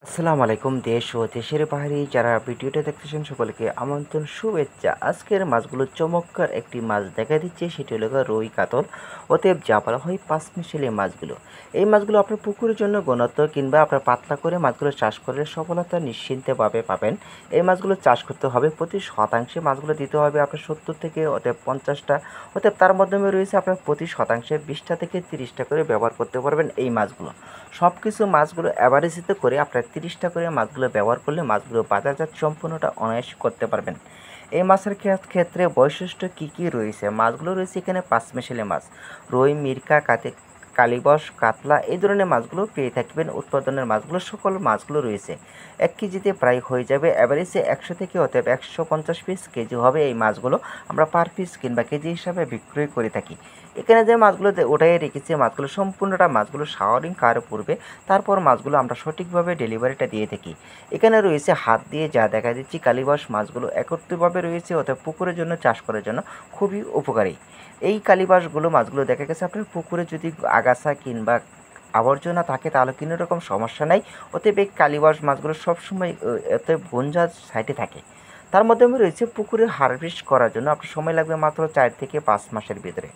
আসসালামু আলাইকুম দেশ ও দেশের বাইরে যারা ভিডিওটা দেখতেছেন সকলকে আমন্ত্রণ শুভেচ্ছা। আজকের মাছগুলো চমৎকার একটি মাছ দেখা দিচ্ছে, সেটি হলো রুই কাতল, অতএব যা বলা হয় পাঁচমিশালি মাছগুলো। এই মাছগুলো আপনার পুকুরের জন্য ঘনত্ব কিংবা আপনার পাতলা করে মাছগুলো চাষ করলে সফলতা নিশ্চিন্তভাবে পাবেন। এই মাছগুলো চাষ করতে হবে প্রতি শতাংশে, মাছগুলো দিতে হবে আপনার 70 থেকে অতএব 50টা, অতএব তার মাধ্যমে রয়েছে আপনার প্রতি শতাংশে 20টা থেকে 30টা করে ব্যবহার করতে পারবেন এই মাছগুলো। সব কিছু মাছগুলো অ্যাভারেজিতে করে আপনার 30টা করে মাছগুলো ব্যবহার করলে মাছগুলো বাজারজাত সম্পূর্ণটা অনায়াসে করতে পারবেন। এই মাছের ক্ষেত্রে বৈশিষ্ট্য কী কী রয়েছে? মাছগুলো রয়েছে এখানে পাঁচমিশালি মাছ, রুই, মিরকা, কালীবাস, কাতলা এই ধরনের মাছগুলো পেয়ে থাকবেন। উৎপাদনের মাছগুলো সকল মাছগুলো রয়েছে 1 কেজিতে প্রায় হয়ে যাবে অ্যাভারেজে 100 থেকে অতএব 150 পিস কেজি হবে। এই মাছগুলো আমরা পার পিস কিংবা কেজি হিসাবে বিক্রয় করে থাকি। এখানে যে মাছগুলো ওটাই রেখেছি, মাছগুলো সম্পূর্ণটা মাছগুলো শাওয়ারিং করার পূর্বে তারপর মাছগুলো আমরা সঠিকভাবে ডেলিভারিটা দিয়ে থাকি। এখানে রয়েছে হাত দিয়ে যা দেখা দিচ্ছি কালীবাস মাছগুলো একত্রিতভাবে রয়েছে, অতএব পুকুরের জন্য চাষ করার জন্য খুবই উপকারী। এই কালীবাসগুলো মাছগুলো দেখা গেছে আপনার পুকুরে যদি আগাছা কিংবা আবর্জনা থাকে তাহলে কোনো রকম সমস্যা নাই, অতএব এই কালীবাস মাছগুলো সবসময় অতএব গুঞ্জার সাইডে থাকে। তার মাধ্যমে রয়েছে পুকুরে হারভেস্ট করার জন্য আপনার সময় লাগবে মাত্র 4 থেকে 5 মাসের ভিতরে।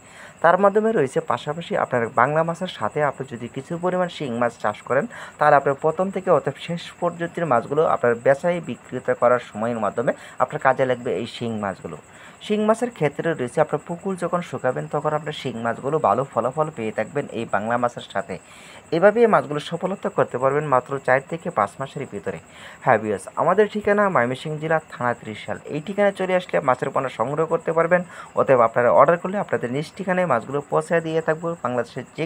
তার মাধ্যমে রয়েছে পাশাপাশি আপনার বাংলা মাছের সাথে আপনি যদি কিছু পরিমাণ শিং মাছ চাষ করেন তাহলে আপনার প্রথম থেকে অতএব শেষ পর্যন্ত মাছগুলো আপনার বেচাই বিক্রিতা করার সময়ের মাধ্যমে আপনার কাজে লাগবে এই শিং মাছগুলো। শিং মাছের ক্ষেত্রে রয়েছে আপনার পুকুর যখন শুকাবেন তখন আপনার শিং মাছগুলো ভালো ফলাফল পেয়ে থাকবেন এই বাংলা মাছের সাথে। এভাবে এই মাছগুলো সফলতা করতে পারবেন মাত্র 4 থেকে 5 মাসের ভিতরে। হ্যাঁ ভিউয়ার্স, আমাদের ঠিকানা ময়মনসিংহ জেলা থানা ত্রিশাল। এই ঠিকানায় চলে আসলে মাছের পণ্য সংগ্রহ করতে পারবেন। অতএব আপনারা অর্ডার করলে আপনাদের নিজ ঠিকানায় মাছগুলো পৌঁছে দিয়ে থাকবো বাংলাদেশের যে